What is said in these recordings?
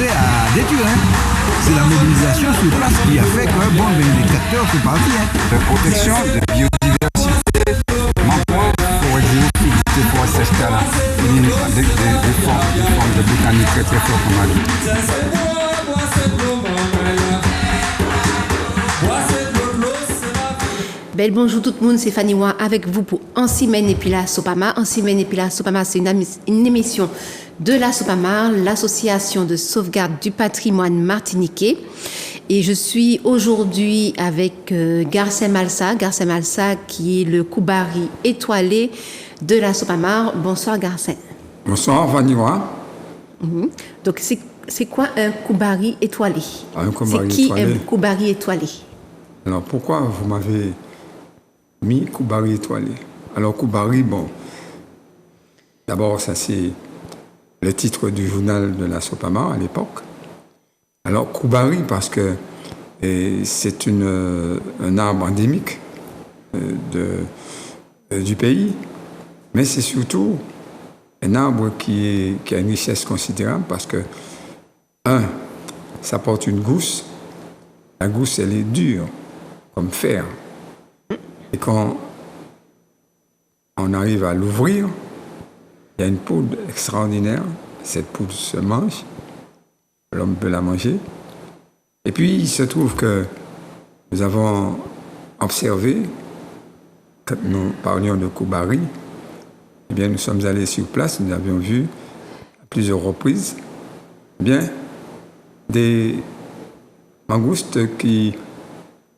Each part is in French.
commencé à détruire. C'est la mobilisation sur place qui a fait que bon, les capteurs sont partis. De protection, de biodiversité, m'emploi pour exécuter ces forêts sèches-là, des formes de botanique très très fortes en Mali. Bel bonjour tout le monde, c'est Fanny Wa avec vous pour Ansimène et puis la Sopama. Ansimène et puis la Sopama, c'est une émission de la Sopama, l'association de sauvegarde du patrimoine martiniquais. Et je suis aujourd'hui avec Garcem Malsa qui est le Koubari étoilé de la Sopama. Bonsoir Garcem. Bonsoir Fanny Wa. Donc c'est quoi un Koubari étoilé? C'est qui un Koubari étoilé? Alors pourquoi vous m'avez mis Koubari étoilé? Alors Koubari, bon, d'abord ça c'est le titre du journal de la Sopama à l'époque. Alors Koubari parce que c'est un arbre endémique du pays, mais c'est surtout un arbre qui a une richesse considérable parce que, ça porte une gousse. La gousse, elle est dure, comme fer. Et quand on arrive à l'ouvrir, il y a une poudre extraordinaire. Cette poudre se mange, l'homme peut la manger. Et puis, il se trouve que nous avons observé, quand nous parlions de Koubari, eh bien, nous sommes allés sur place, nous avions vu à plusieurs reprises, eh bien, des mangoustes qui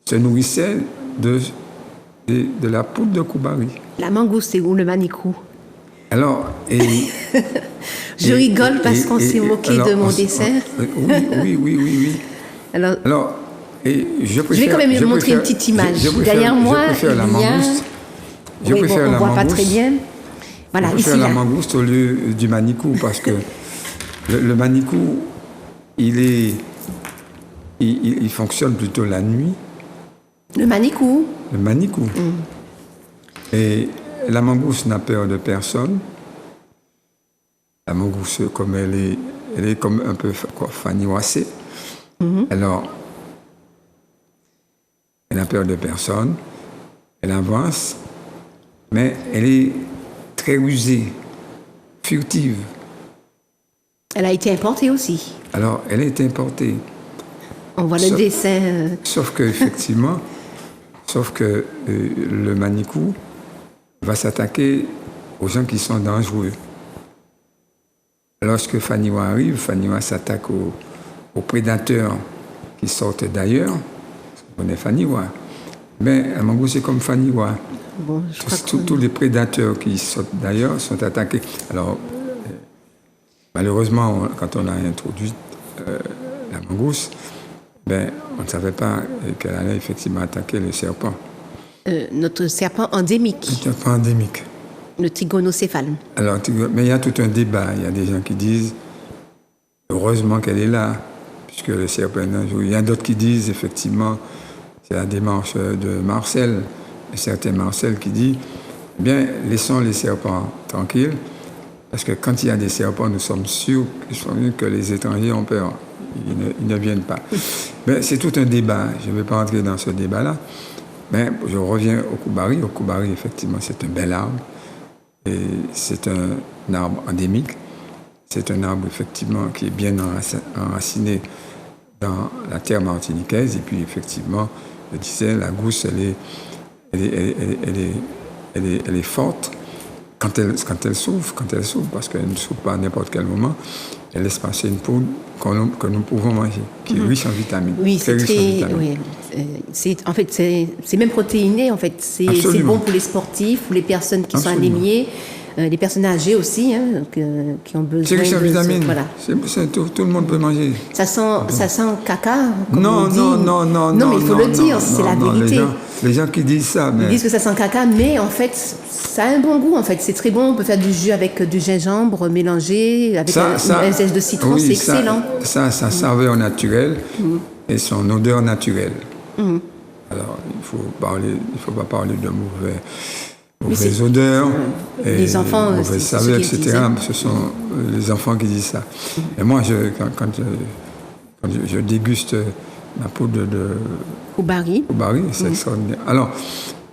se nourrissaient de la poudre de Koubari. La mangouste, c'est où le manicou? Alors, je rigole parce qu'on s'est moqué de mon dessin. Oui. Alors, je vais quand même montrer une petite image. Derrière moi, je préfère la mangouste. On ne voit pas très bien. Voilà, je préfère la mangouste au lieu du manicou parce que le manicou, il fonctionne plutôt la nuit. Le manicou. Le manicou. Et la mangouste n'a peur de personne. La mangouste, comme elle est comme un peu faniwassée. Alors, elle n'a peur de personne. Elle avance, mais elle est très rusée, furtive. Elle a été importée aussi. Alors, elle est importée. On voit le dessin. Sauf que, effectivement, le manicou va s'attaquer aux gens qui sont dangereux. Lorsque Faniwa arrive, Faniwa s'attaque aux prédateurs qui sortent d'ailleurs. On est Faniwa. Mais un mangouste, c'est comme Faniwa. Bon, tous les prédateurs qui sortent d'ailleurs sont attaqués. Alors, malheureusement, quand on a introduit la mangouste, on ne savait pas qu'elle allait effectivement attaquer le serpent. Notre serpent endémique. Le serpent endémique. Le trigonocéphale. Alors, mais il y a tout un débat. Il y a des gens qui disent, heureusement qu'elle est là, puisque le serpent est dangereux. Il y a d'autres qui disent, effectivement, c'est la démarche de Marcel, un certain Marcel qui dit, laissons les serpents tranquilles, parce que quand il y a des serpents, nous sommes sûrs que les étrangers ont peur. Ils ne viennent pas. Mais c'est tout un débat. Je ne vais pas entrer dans ce débat-là. Mais je reviens au Koubari. Au Koubari, effectivement, c'est un bel arbre. Et c'est un arbre endémique. C'est un arbre, effectivement, qui est bien enraciné dans la terre martiniquaise. Et puis, effectivement, je disais, la gousse, elle est forte quand elle s'ouvre, parce qu'elle ne s'ouvre pas à n'importe quel moment. Elle laisse passer une poudre que nous pouvons manger, qui est riche en vitamines. Oui, c'est c'est même protéiné, en fait. C'est bon pour les sportifs, pour les personnes qui sont anémiées, les personnes âgées aussi, qui ont besoin. C'est riche en vitamines. Voilà. Tout le monde peut manger. Ça sent caca. Non, mais il faut le dire, c'est la vérité. Les gens qui disent ça, ils disent que ça sent caca, mais en fait, ça a un bon goût. En fait, c'est très bon. On peut faire du jus avec du gingembre mélangé avec un zeste de citron, c'est excellent. Sa saveur naturelle et son odeur naturelle. Alors, il faut pas parler de Mauvaises odeurs, les enfants, mauvaises saveurs, etc. Ce sont les enfants qui disent ça. Et moi, quand je déguste ma poudre de Koubari, c'est extraordinaire. Alors,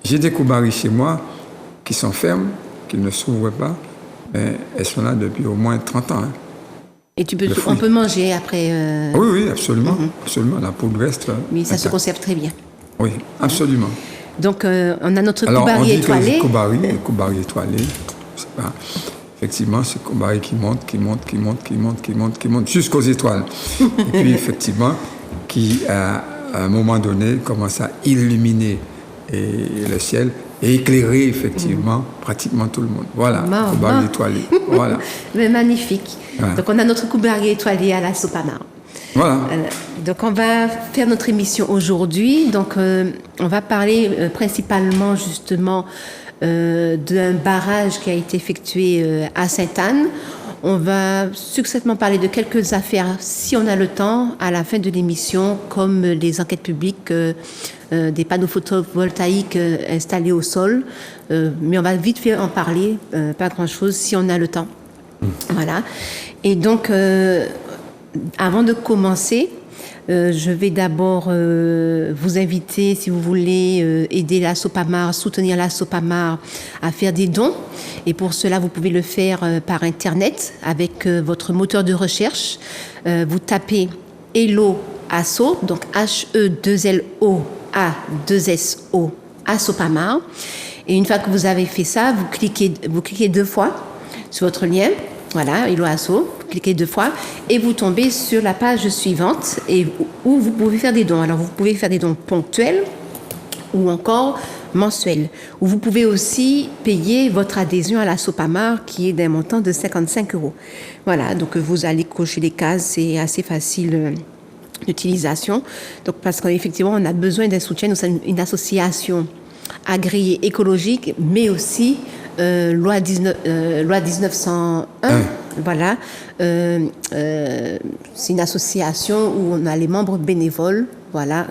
j'ai des Koubari chez moi qui sont fermes, qui ne s'ouvrent pas, mais elles sont là depuis au moins 30 ans. Hein. Et on peut manger après Oui, absolument. Absolument. La poudre reste. Mais ça se conserve très bien. Oui, absolument. Donc, on a notre Koubari étoilé. Le Koubari étoilé, je sais pas. Effectivement, c'est Koubari qui monte jusqu'aux étoiles. Et puis, effectivement, qui, à un moment donné, commence à illuminer le ciel et éclairer, effectivement, pratiquement tout le monde. Voilà, Koubari étoilé. Voilà. Mais magnifique. Voilà. Donc, on a notre Koubari étoilé à la Sopamar. Voilà. Donc, on va faire notre émission aujourd'hui. Donc, on va parler principalement, justement, d'un barrage qui a été effectué à Sainte-Anne. On va succinctement parler de quelques affaires, si on a le temps, à la fin de l'émission, comme les enquêtes publiques, des panneaux photovoltaïques installés au sol. Mais on va vite fait en parler, pas grand-chose, si on a le temps. Voilà. Et donc, avant de commencer, je vais d'abord vous inviter, si vous voulez aider la Sopamar, soutenir la Sopamar, à faire des dons. Et pour cela, vous pouvez le faire par Internet avec votre moteur de recherche. Vous tapez Hello Asso, donc H-E-2-L-O-A-2-S-O à Sopamar. Et une fois que vous avez fait ça, vous cliquez 2 fois sur votre lien. Voilà, Hello Asso, vous cliquez 2 fois et vous tombez sur la page suivante où vous pouvez faire des dons. Alors, vous pouvez faire des dons ponctuels ou encore mensuels. Ou vous pouvez aussi payer votre adhésion à la Sopamar qui est d'un montant de 55 €. Voilà, donc vous allez cocher les cases, c'est assez facile d'utilisation. Donc, parce qu'effectivement, on a besoin d'un soutien. Nous sommes une association agréée écologique, mais aussi loi 1901, voilà. C'est une association où on a les membres bénévoles, voilà.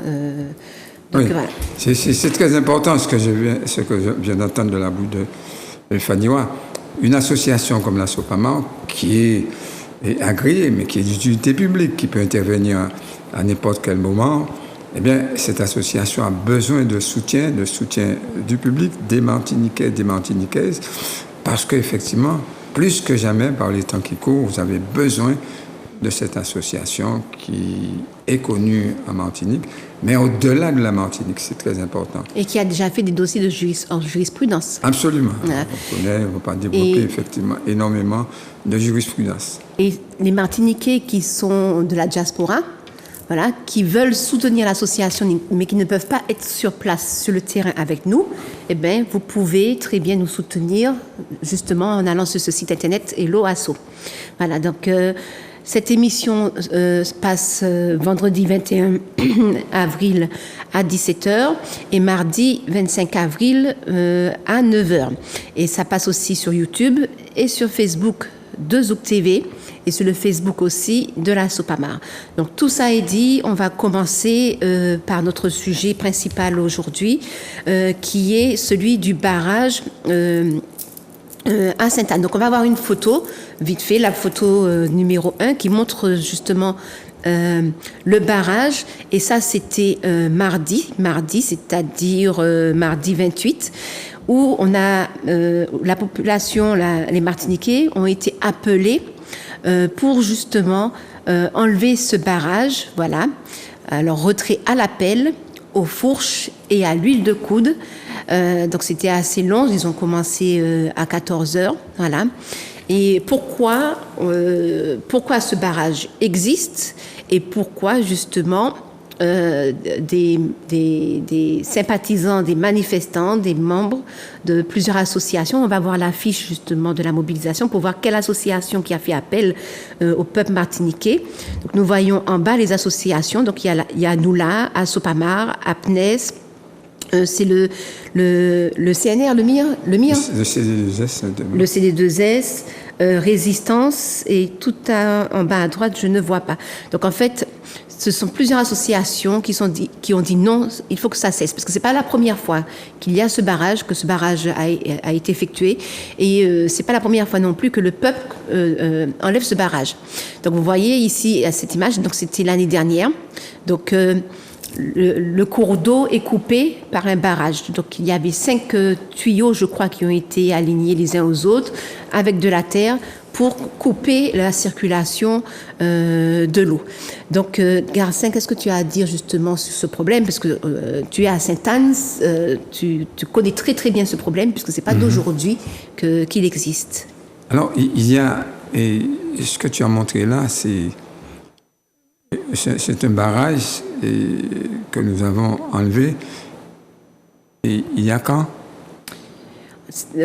Donc, oui, voilà. C'est très important ce que je viens d'entendre de la bouche de Faniwa. Une association comme la Sopamar, qui est agréée, mais qui est d'utilité publique, qui peut intervenir à n'importe quel moment, eh bien, cette association a besoin de soutien du public, des Martiniquais, des Martiniquaises, parce qu'effectivement, plus que jamais, par les temps qui courent, vous avez besoin de cette association qui est connue en Martinique, mais au-delà de la Martinique, c'est très important. Et qui a déjà fait des dossiers en jurisprudence. Absolument. Voilà. On ne va pas développer effectivement énormément de jurisprudence. Et les Martiniquais qui sont de la diaspora, voilà, qui veulent soutenir l'association, mais qui ne peuvent pas être sur place, sur le terrain avec nous, eh bien, vous pouvez très bien nous soutenir, justement, en allant sur ce site internet Hello Asso. Voilà, donc, cette émission passe vendredi 21 avril à 17h et mardi 25 avril à 9h. Et ça passe aussi sur YouTube et sur Facebook de Zouk TV et sur le Facebook aussi de la Sopamar. Donc tout ça est dit, on va commencer par notre sujet principal aujourd'hui, qui est celui du barrage à Sainte-Anne. Donc on va avoir une photo, vite fait, la photo numéro 1 qui montre justement le barrage, et ça c'était mardi, c'est-à-dire mardi 28, où on a la population, les Martiniquais ont été appelés pour justement enlever ce barrage, voilà. Alors retrait à la pelle, aux fourches et à l'huile de coude. Donc c'était assez long, ils ont commencé à 14h, voilà. Et pourquoi ce barrage existe et pourquoi justement des sympathisants, des manifestants, des membres de plusieurs associations. On va voir l'affiche justement de la mobilisation pour voir quelle association qui a fait appel au peuple martiniquais. Donc nous voyons en bas les associations. Donc il y a Noula, à Sopamar, APNES, c'est le CNR, le MIR. Le CD2S. Le CD2S, Résistance, et tout en bas à droite, je ne vois pas. Donc en fait, ce sont plusieurs associations qui ont dit non, il faut que ça cesse. Parce que ce n'est pas la première fois qu'il y a ce barrage, que ce barrage a été effectué. Et ce n'est pas la première fois non plus que le peuple enlève ce barrage. Donc vous voyez ici, à cette image, donc c'était l'année dernière. Donc le cours d'eau est coupé par un barrage. Donc il y avait 5 tuyaux, je crois, qui ont été alignés les uns aux autres avec de la terre pour couper la circulation de l'eau. Donc, Garcin, qu'est-ce que tu as à dire justement sur ce problème? Parce que tu es à Sainte-Anne, tu connais très très bien ce problème, puisque ce n'est pas d'aujourd'hui qu'il existe. Alors, il y a, et ce que tu as montré là, c'est un barrage que nous avons enlevé. Et il y a quand? Sur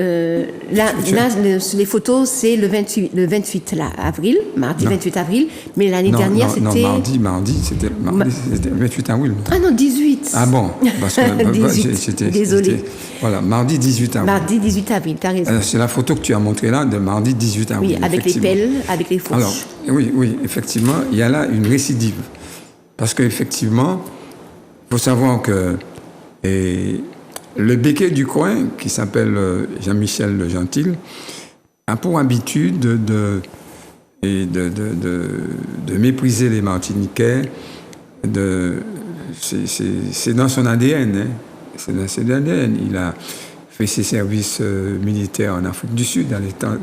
les photos, c'est le 28 avril, mardi 28 avril, mais l'année dernière, c'était... Non, c'était 28 avril. Ah non, 18. Ah bon, parce que désolé. Voilà, mardi 18 avril. Mardi 18 avril, tu as raison. C'est la photo que tu as montrée là, de mardi 18 avril. Oui, avec les pelles, avec les fourches. Alors, oui, effectivement, il y a là une récidive. Parce qu'effectivement, il faut savoir que... le béquet du coin, qui s'appelle Jean-Michel Le Gentil, a pour habitude de mépriser les Martiniquais. C'est dans son ADN. Hein. C'est dans son ADN. Il a fait ses services militaires en Afrique du Sud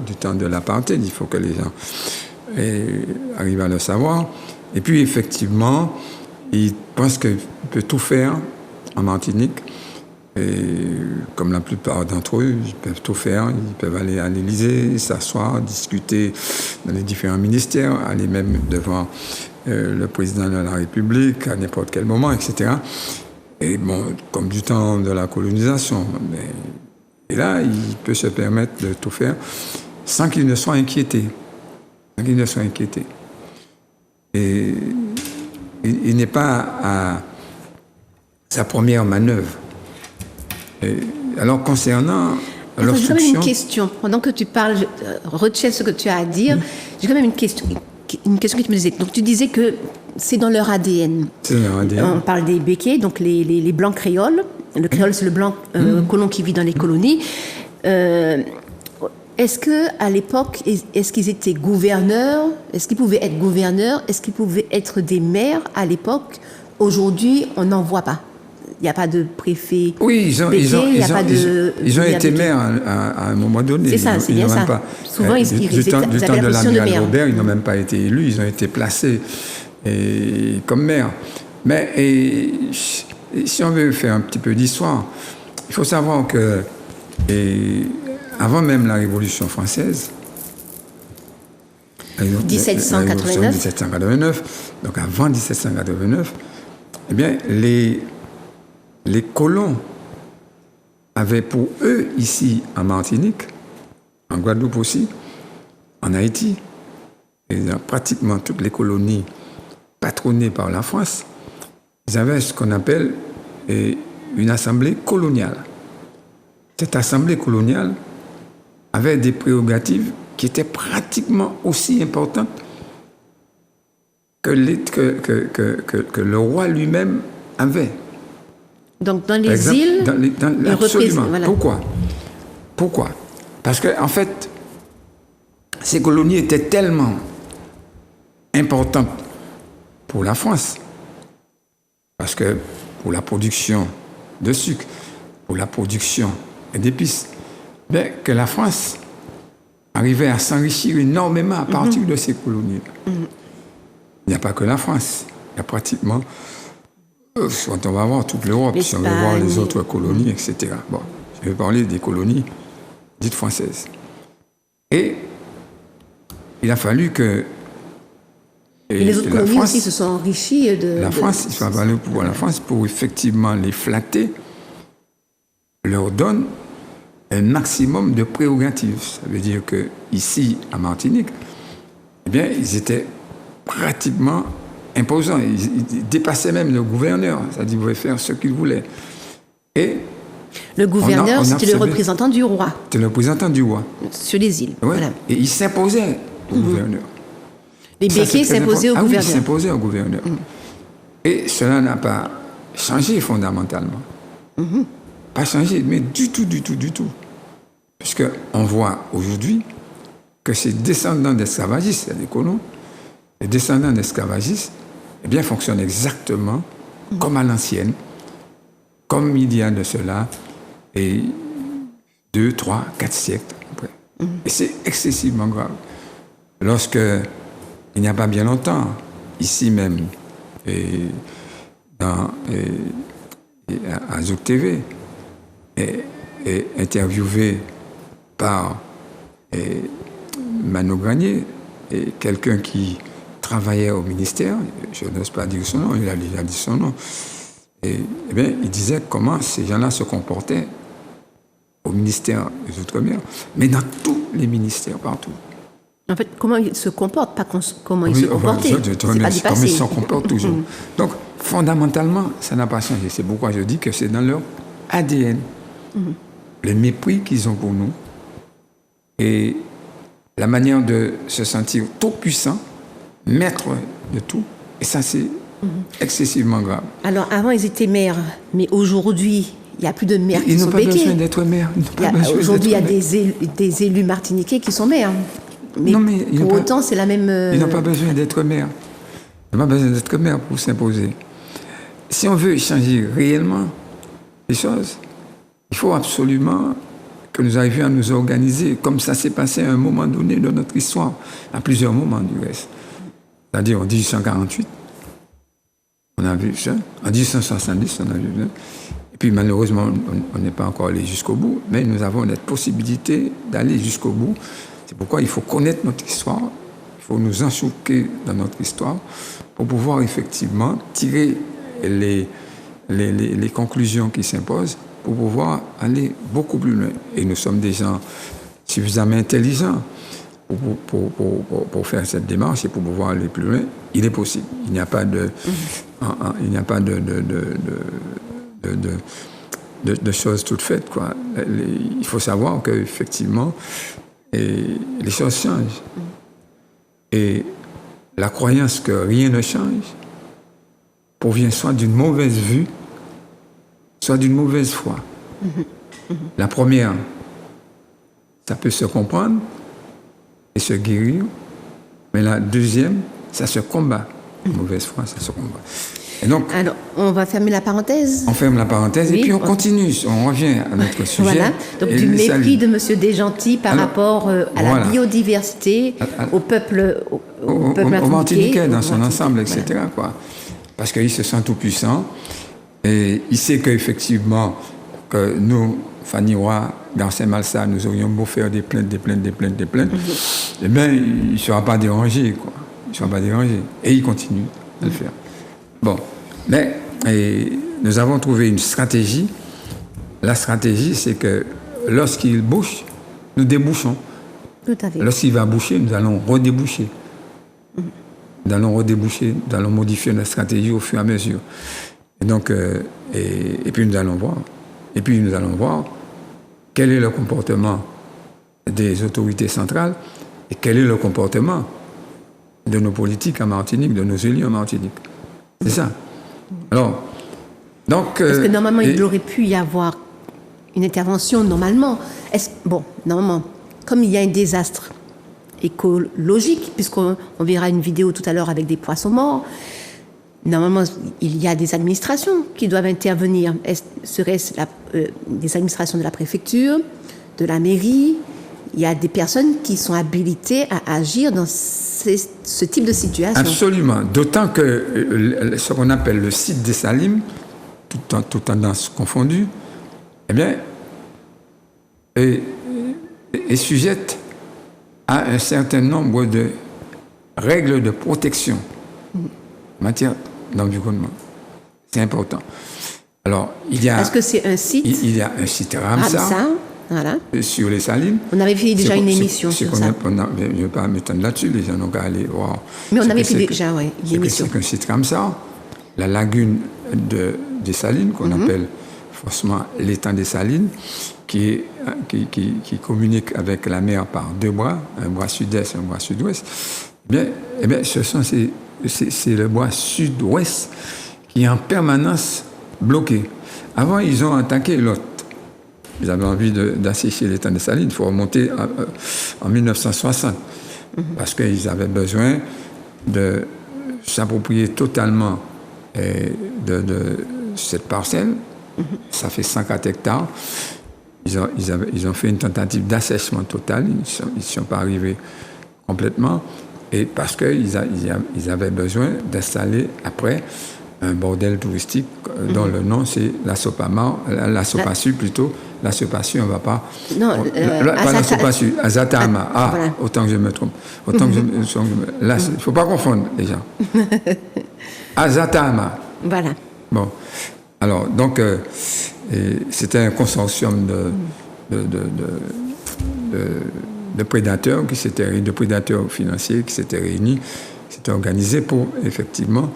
du temps de l'apartheid. Il faut que les gens arrivent à le savoir. Et puis, effectivement, il pense qu'il peut tout faire en Martinique. Et comme la plupart d'entre eux, ils peuvent tout faire. Ils peuvent aller à l'Élysée, s'asseoir, discuter dans les différents ministères, aller même devant le président de la République à n'importe quel moment, etc. Et bon, comme du temps de la colonisation. Et là, il peut se permettre de tout faire sans qu'il ne soit inquiété. Et il n'est pas à sa première manœuvre. Alors, concernant l'obstruction... J'ai quand même une question. Pendant que tu parles, retiens ce que tu as à dire. J'ai quand même une question qui me disait. Donc, tu disais que c'est dans leur ADN. C'est dans leur ADN. On parle des béquets, donc les blancs créoles. Le créole, c'est le blanc colon qui vit dans les colonies. Est-ce qu'à l'époque, est-ce qu'ils étaient gouverneurs? Est-ce qu'ils pouvaient être gouverneurs? Est-ce qu'ils pouvaient être des maires à l'époque? Aujourd'hui, on n'en voit pas. Il n'y a pas de préfet. Oui, ils ont été maires à un moment donné. C'est ça, c'est bien ça. Souvent, ils du temps de l'amiral Robert, ils n'ont même pas été élus, ils ont été placés comme maires. Mais si on veut faire un petit peu d'histoire, il faut savoir que avant même la Révolution française, 1789, donc avant 1789, eh bien, les colons avaient pour eux, ici en Martinique, en Guadeloupe aussi, en Haïti, et dans pratiquement toutes les colonies patronnées par la France, ils avaient ce qu'on appelle une assemblée coloniale. Cette assemblée coloniale avait des prérogatives qui étaient pratiquement aussi importantes que le roi lui-même avait. Donc, dans les îles, absolument. Voilà. Pourquoi? Parce qu'en fait, ces colonies étaient tellement importantes pour la France, parce que pour la production de sucre, pour la production d'épices, que la France arrivait à s'enrichir énormément à partir de ces colonies. Il n'y a pas que la France, il y a pratiquement... Quand on va voir toute l'Europe, si on veut voir les autres colonies, etc. Bon, je vais parler des colonies dites françaises. Et il a fallu que... Et les autres colonies aussi se sont enrichies de... Il a fallu pour la France, pour effectivement les flatter, leur donne un maximum de prérogatives. Ça veut dire qu'ici, à Martinique, eh bien, ils étaient pratiquement... imposant. Il dépassait même le gouverneur. C'est-à-dire qu'il pouvait faire ce qu'il voulait. Et le gouverneur, c'était le représentant du roi. C'était le représentant du roi. Sur les îles. Ouais. Voilà. Et il s'imposait au gouverneur. Les béquets s'imposaient au gouverneur. Oui, il s'imposait au gouverneur. Et cela n'a pas changé fondamentalement. Pas changé, mais du tout. Puisqu'on voit aujourd'hui que ces descendants d'esclavagistes, c'est des colons, les descendants d'esclavagistes, eh bien, fonctionnent exactement comme à l'ancienne, comme il y a de cela, et 2, 3, 4 siècles après. Et c'est excessivement grave. Lorsque, il n'y a pas bien longtemps, ici même, à Zouk TV, et interviewé par Mano Granier, et quelqu'un qui travaillait au ministère, je n'ose pas dire son nom, il a déjà dit son nom, et bien, il disait comment ces gens-là se comportaient au ministère des Outre-mer, mais dans tous les ministères, partout. En fait, comment ils se comportent, pas comment ils se comportaient. Comment ils se comportent toujours. Donc, fondamentalement, ça n'a pas changé. C'est pourquoi je dis que c'est dans leur ADN. Le mépris qu'ils ont pour nous et la manière de se sentir tout puissant, maître de tout. Et ça, c'est excessivement grave. Alors, avant, ils étaient maires, mais aujourd'hui, il n'y a plus de maires qui sont béqués. Ils n'ont pas besoin d'être maires. Aujourd'hui, il y a des élus martiniquais qui sont maires. Mais pour autant, c'est la même... Ils n'ont pas besoin d'être maires. Ils n'ont pas besoin d'être maires pour s'imposer. Si on veut changer réellement les choses, il faut absolument que nous arrivions à nous organiser, comme ça s'est passé à un moment donné de notre histoire, à plusieurs moments du reste. C'est-à-dire en 1848, on a vu ça. En 1870, on a vu ça. Et puis malheureusement, on n'est pas encore allé jusqu'au bout, mais nous avons cette possibilité d'aller jusqu'au bout. C'est pourquoi il faut connaître notre histoire, il faut nous enchouquer dans notre histoire pour pouvoir effectivement tirer les conclusions qui s'imposent pour pouvoir aller beaucoup plus loin. Et nous sommes des gens suffisamment intelligents pour faire cette démarche et pour pouvoir aller plus loin. Il est possible. Il n'y a pas de choses toutes faites, quoi. Il faut savoir qu'effectivement, les choses changent. Et la croyance que rien ne change provient soit d'une mauvaise vue, soit d'une mauvaise foi. La première, ça peut se comprendre et se guérir, mais la deuxième, ça se combat. La mauvaise foi, ça se combat. Et donc, alors, on va fermer la parenthèse. On ferme la parenthèse et puis on continue, on revient à notre sujet. Voilà, donc du mépris de M. Desgentils par rapport à la biodiversité, au peuple martiniquais dans son ensemble, etc. Voilà. Quoi. Parce qu'il se sent tout puissant et il sait qu'effectivement, que nous, Fanny Roy, dans Saint-Malsa, nous aurions beau faire des plaintes, eh bien, il ne sera pas dérangé, quoi. Il ne sera pas dérangé. Et il continue à le faire. Bon, mais nous avons trouvé une stratégie. La stratégie, c'est que lorsqu'il bouche, nous débouchons. Tout à fait. Lorsqu'il va boucher, nous allons redéboucher. Nous allons redéboucher, nous allons modifier notre stratégie au fur et à mesure. Et donc, et puis nous allons voir. Et puis nous allons voir quel est le comportement des autorités centrales et quel est le comportement de nos politiques en Martinique, de nos élus en Martinique. C'est ça. Alors, donc... Parce que normalement, il aurait pu y avoir une intervention, normalement. Normalement, comme il y a un désastre écologique, puisqu'on verra une vidéo tout à l'heure avec des poissons morts, normalement, il y a des administrations qui doivent intervenir. Serait-ce des administrations de la préfecture, de la mairie? Il y a des personnes qui sont habilitées à agir dans ce type de situation. Absolument. D'autant que ce qu'on appelle le site des Salines, toute tendance confondue, eh bien, est sujette à un certain nombre de règles de protection en matière d'environnement. C'est important. Alors, il y a... Est-ce que c'est un site? Il y a un site Ramsar. Voilà. Sur les Salines. On avait fait déjà une émission sur ça. Je ne vais pas m'étendre là-dessus, les gens n'ont qu'à aller voir. Mais on avait fait déjà, oui, une émission. C'est qu'un site comme ça, la lagune des Salines, qu'on appelle forcément l'étang des Salines, qui communique avec la mer par deux bras, un bras sud-est et un bras sud-ouest. Eh bien, c'est le bras sud-ouest qui est en permanence bloqué. Avant, ils ont attaqué l'autre. Ils avaient envie d'assécher l'étang des Salines. Il faut remonter en 1960, parce qu'ils avaient besoin de s'approprier totalement de cette parcelle. Ça fait 104 hectares. Ils ont fait une tentative d'assèchement total. Ils ne sont pas arrivés complètement. Et parce qu'ils avaient besoin d'installer après un bordel touristique dont le nom c'est la Sopamar, la Sopasu plutôt. La Sopasu, on ne va pas. Non, pas la Sopasu, Azatama. Ah, voilà. Autant que je me trompe. Autant que là, il ne faut pas confondre les gens. Azatama. Voilà. Bon. Alors, donc, c'était un consortium de prédateurs de prédateurs financiers qui s'étaient réunis, qui s'étaient organisés pour, effectivement,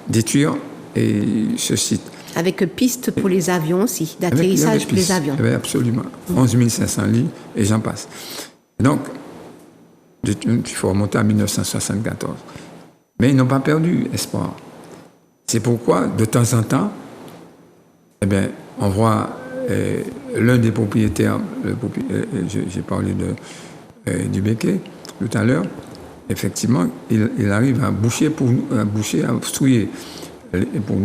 détruire ce site. Avec piste pour les avions aussi, d'atterrissage pour les avions. Oui, absolument. 11 500 lits, et j'en passe. Donc, il faut remonter à 1974. Mais ils n'ont pas perdu espoir. C'est pourquoi, de temps en temps, eh bien, on voit l'un des propriétaires, j'ai parlé du Béquet tout à l'heure, effectivement, il arrive à boucher, à obstruer, pour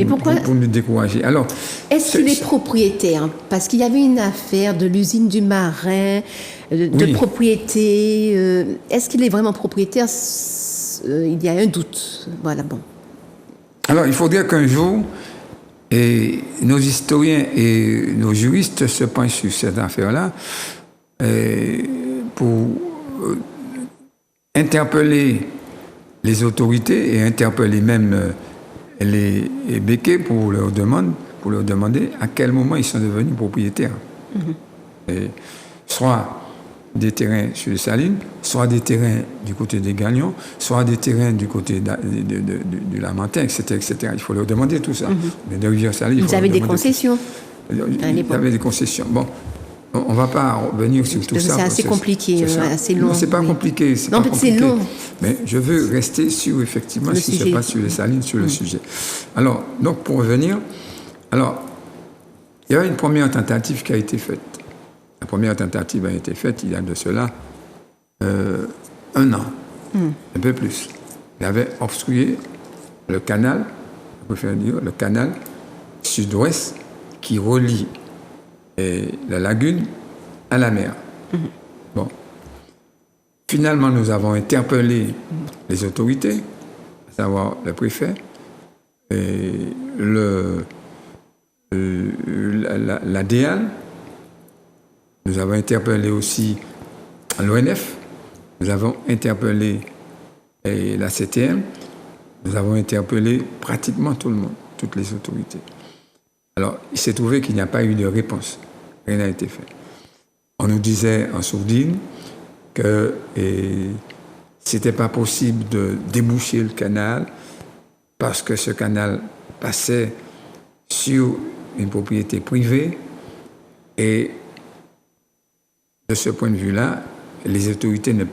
nous décourager. Alors, est-ce qu'il est propriétaire? Parce qu'il y avait une affaire de l'usine du Marin, de propriété. Est-ce qu'il est vraiment propriétaire? Il y a un doute. Voilà, bon. Alors, il faudrait qu'un jour, nos historiens et nos juristes se penchent sur cette affaire-là pour interpeller les autorités et interpeller même les Béquets pour leur demander à quel moment ils sont devenus propriétaires. Et soit des terrains sur les Salines, soit des terrains du côté des Gagnons, soit des terrains du côté du Lamentin, etc., etc. Il faut leur demander tout ça. Mais de Rivière-Salines, ils avaient des concessions. Ils avaient des concessions. Bon, on ne va pas revenir sur tout ça. C'est assez compliqué, assez long. Non, c'est pas compliqué. Non, en fait, c'est long. Mais je veux rester sur, effectivement, ce qui se passe sur les Salines, sur le sujet. Alors, donc, pour revenir, alors, il y a une première tentative qui a été faite. La première tentative a été faite il y a de cela 1 an, un peu plus. Il avait obstrué le canal, je préfère dire le canal sud-ouest qui relie la lagune à la mer. Bon. Finalement, nous avons interpellé les autorités, à savoir le préfet, et la DEAL. Nous avons interpellé aussi l'ONF, nous avons interpellé la CTM, nous avons interpellé pratiquement tout le monde, toutes les autorités. Alors, il s'est trouvé qu'il n'y a pas eu de réponse. Rien n'a été fait. On nous disait en sourdine que ce n'était pas possible de déboucher le canal parce que ce canal passait sur une propriété privée et de ce point de vue-là, les autorités ne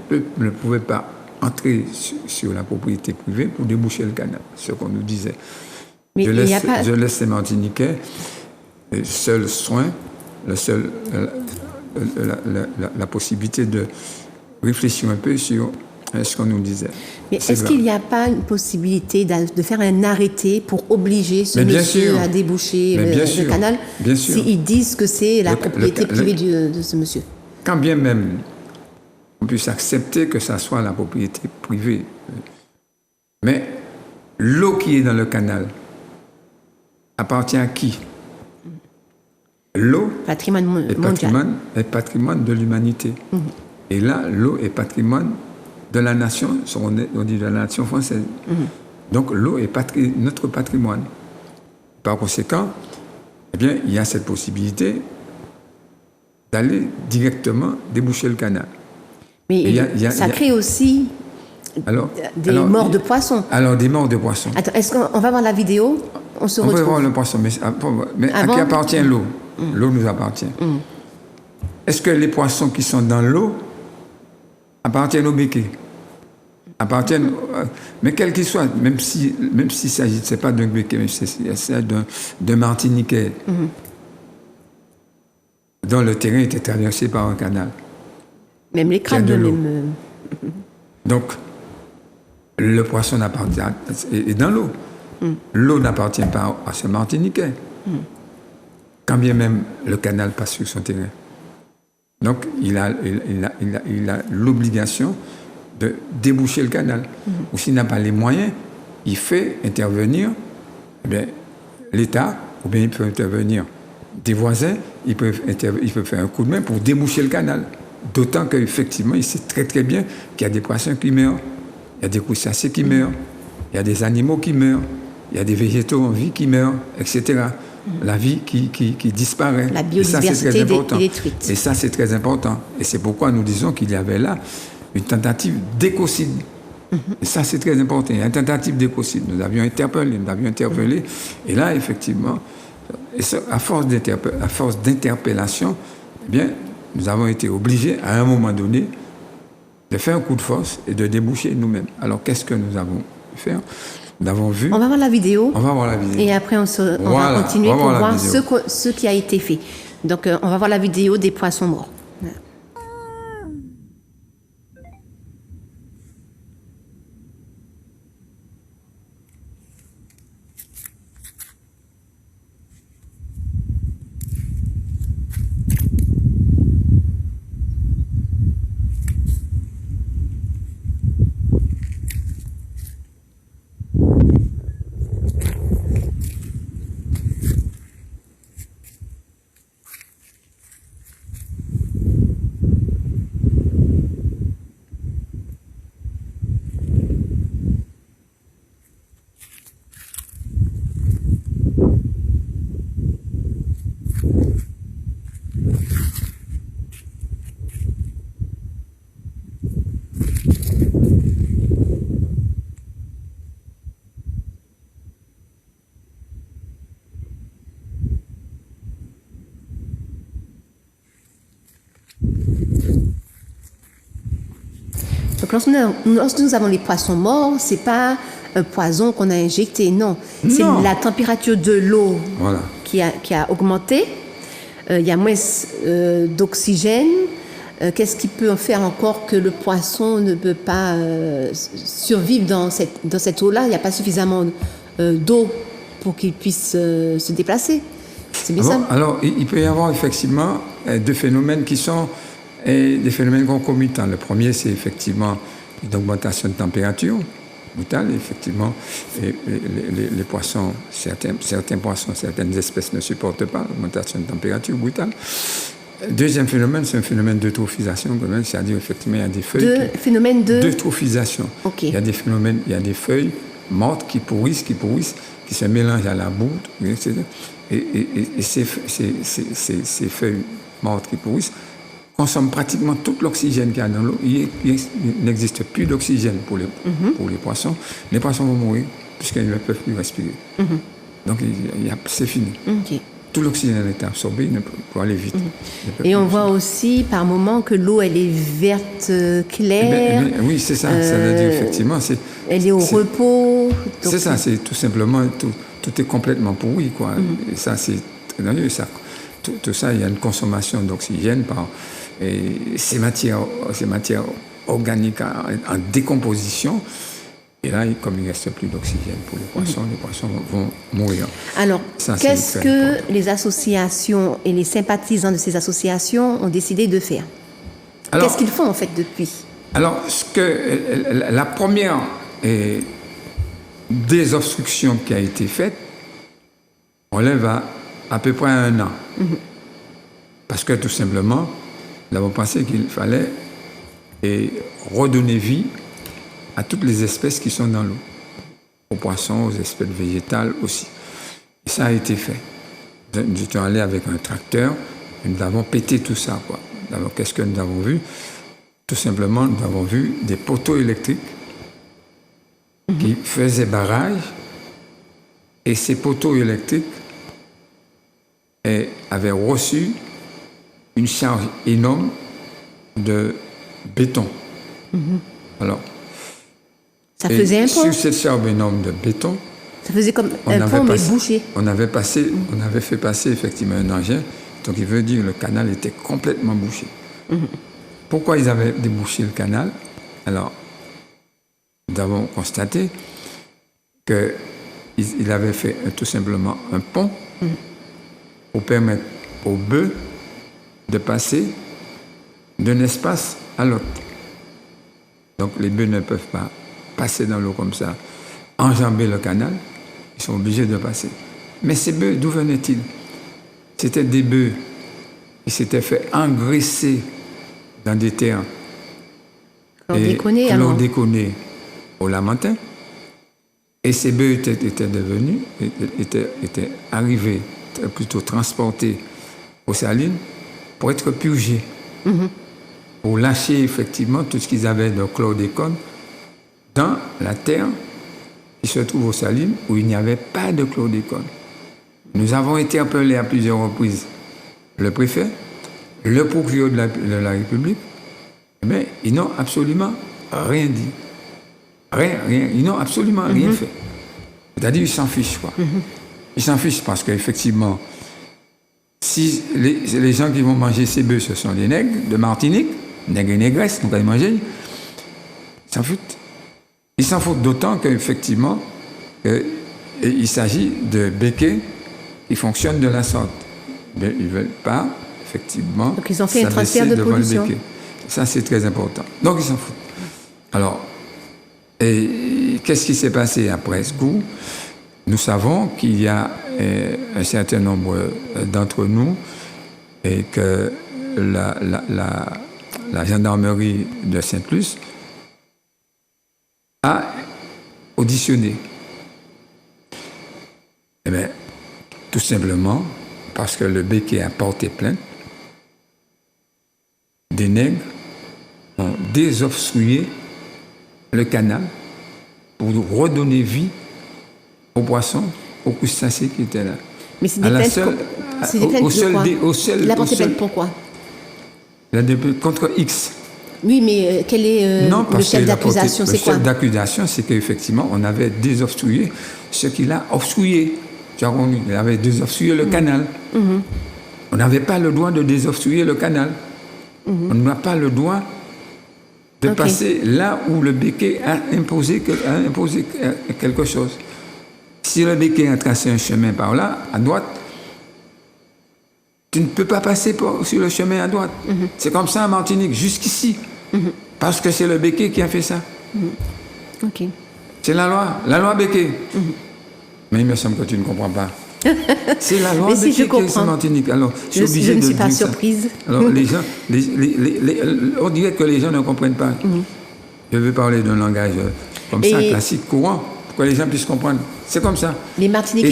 pouvaient pas entrer sur la propriété privée pour déboucher le canal, ce qu'on nous disait. Mais je laisse les Martiniquais le seul soin, la possibilité de réfléchir un peu sur ce qu'on nous disait. Mais est-ce qu'il n'y a pas une possibilité de faire un arrêté pour obliger ce monsieur à déboucher le canal s'ils disent que c'est la propriété privée de ce monsieur? Quand bien même on puisse accepter que ça soit la propriété privée, mais l'eau qui est dans le canal appartient à qui? L'eau est patrimoine de l'humanité. Et là, l'eau est patrimoine de la nation, on dit de la nation française. Donc l'eau est notre patrimoine. Par conséquent, eh bien, il y a cette possibilité d'aller directement déboucher le canal. Mais ça crée aussi des morts de poissons. Alors, des morts de poissons. Attends, est-ce qu'on va voir la vidéo? On peut voir le poisson, mais à qui appartient l'eau? L'eau nous appartient. Est-ce que les poissons qui sont dans l'eau appartiennent au Béquet? appartiennent, mais quel qu'il soit, même s'il s'agit, c'est pas d'un Québécois, mais c'est d'un Martiniquais, dont le terrain était traversé par un canal. Même les crabes, de l'eau. même. Donc, le poisson n'appartient est dans l'eau. L'eau n'appartient pas à ce Martiniquais. Quand bien même le canal passe sur son terrain. Donc, il a l'obligation de déboucher le canal. Ou s'il n'a pas les moyens, il fait intervenir l'État, ou bien il peut intervenir des voisins, il peut faire un coup de main pour déboucher le canal. D'autant qu'effectivement, il sait très très bien qu'il y a des poissons qui meurent, il y a des crustacés qui meurent, il y a des animaux qui meurent, il y a des végétaux en vie qui meurent, etc. La vie qui disparaît. La biodiversité est important. est détruite. Et ça, c'est très important. Et c'est pourquoi nous disons qu'il y avait là une tentative d'écocide. Et ça, c'est très important. Il y a une tentative d'écocide. Nous l'avions interpellé. Et là, effectivement, à force d'interpellation, eh bien, nous avons été obligés, à un moment donné, de faire un coup de force et de déboucher nous-mêmes. Alors, qu'est-ce que nous avons fait? Nous avons vu... On va voir la vidéo. On va voir la vidéo. Et après, on va continuer pour voir ce qui a été fait. Donc, on va voir la vidéo des poissons morts. Donc, lorsque nous avons les poissons morts, ce n'est pas un poison qu'on a injecté, non. C'est la température de l'eau qui a augmenté. Il y a moins d'oxygène. Qu'est-ce qui peut en faire encore que le poisson ne peut pas survivre dans cette eau-là? Il n'y a pas suffisamment d'eau pour qu'il puisse se déplacer. C'est bien ça? Alors, il peut y avoir effectivement deux phénomènes qui sont des phénomènes concomitants. Le premier, c'est effectivement une augmentation de température brutale. Effectivement, les poissons, certains poissons, certaines espèces ne supportent pas l'augmentation de température brutale. Deuxième phénomène, c'est un phénomène d'eutrophisation, c'est-à-dire effectivement il y a des feuilles. Phénomène d'eutrophisation. Okay. Il y a des phénomènes, il y a des feuilles mortes qui pourrissent, qui se mélangent à la boue, etc. Et ces feuilles mortes qui pourrissent consomment pratiquement tout l'oxygène qu'il y a dans l'eau. Il n'existe plus d'oxygène pour les poissons. Les poissons vont mourir puisqu'ils ne peuvent plus respirer. Donc c'est fini. Okay. Tout l'oxygène est absorbé pour aller vite. Et on voit aussi par moments que l'eau, elle est verte claire. Oui, c'est ça. Ça veut dire effectivement. Elle est au repos. C'est ça, c'est tout simplement, tout est complètement pourri, quoi. Et ça, c'est très dangereux. Tout ça, il y a une consommation d'oxygène par ces matières organiques en décomposition. Et là, comme il ne reste plus d'oxygène pour les poissons vont mourir. Alors, qu'est-ce que les associations et les sympathisants de ces associations ont décidé de faire? Qu'est-ce qu'ils font, en fait, depuis? Alors, la première désobstruction qui a été faite relève à peu près 1 an. Parce que, tout simplement, nous avons pensé qu'il fallait redonner vie à toutes les espèces qui sont dans l'eau, aux poissons, aux espèces végétales aussi. Et ça a été fait. Nous étions allés avec un tracteur et nous avons pété tout ça, quoi. Alors, qu'est-ce que nous avons vu? Tout simplement, nous avons vu des poteaux électriques qui faisaient barrage, et ces poteaux électriques avaient reçu une charge énorme de béton. Alors, Ça faisait un pont. Sur cette charbe énorme de béton, Ça faisait comme un pont, mais bouché. On avait fait passer effectivement un engin. Donc, il veut dire que le canal était complètement bouché. Pourquoi ils avaient débouché le canal? Alors, nous avons constaté qu'il avait fait tout simplement un pont pour permettre aux bœufs de passer d'un espace à l'autre. Donc, les bœufs ne peuvent pas passer dans l'eau comme ça, enjamber le canal, ils sont obligés de passer. Mais ces bœufs, d'où venaient-ils? C'était des bœufs qui s'étaient fait engraisser dans des terres chlordéconnées au Lamentin. Et ces bœufs étaient arrivés, plutôt transportés aux Salines pour être purgés, pour lâcher effectivement tout ce qu'ils avaient de chlordécone dans la terre qui se trouve aux Salines où il n'y avait pas de chlordécone. Nous avons été appelés à plusieurs reprises le préfet, le procureur de la République, mais ils n'ont absolument rien dit. Rien, ils n'ont absolument rien fait. C'est-à-dire, ils s'en fichent, quoi. Ils s'en fichent parce qu'effectivement, si les gens qui vont manger ces bœufs, ce sont les nègres de Martinique, nègres et négresses, donc à les manger, ils s'en foutent. Ils s'en foutent d'autant qu'effectivement, il s'agit de béquets qui fonctionnent de la sorte. Mais ils ne veulent pas, effectivement, donc ils ont fait un transfert de pollution. Ça, c'est très important. Donc, ils s'en foutent. Alors, et qu'est-ce qui s'est passé après ce coup? Nous savons qu'il y a un certain nombre d'entre nous et que la gendarmerie de Sainte-Luce a auditionné. Eh bien, tout simplement parce que le béquet a porté plainte, des nègres ont désobstrué le canal pour redonner vie aux poissons, aux crustacés qui étaient là. Mais c'est des plaintes Il a porté plainte pourquoi? Il a des plaintes contre X. Oui, mais quel est le chef d'accusation? C'est quoi? Le chef d'accusation, c'est qu'effectivement, on avait désobstrué ce qu'il a obstrué. Il avait désobstrué le canal. On n'avait pas le droit de désobstruer le canal. On n'a pas le droit de passer là où le béquet a imposé quelque chose. Si le béquet a tracé un chemin par là, à droite, tu ne peux pas passer sur le chemin à droite. C'est comme ça en Martinique, jusqu'ici. Parce que c'est le béquet qui a fait ça. C'est la loi béquet. Mais il me semble que tu ne comprends pas. C'est la loi béquet qui est en Martinique. Alors, je ne suis pas surprise. Alors, les gens, on dirait que les gens ne comprennent pas. Je veux parler d'un langage comme ça, classique, courant, pour que les gens puissent comprendre. C'est comme ça. Les Martiniquais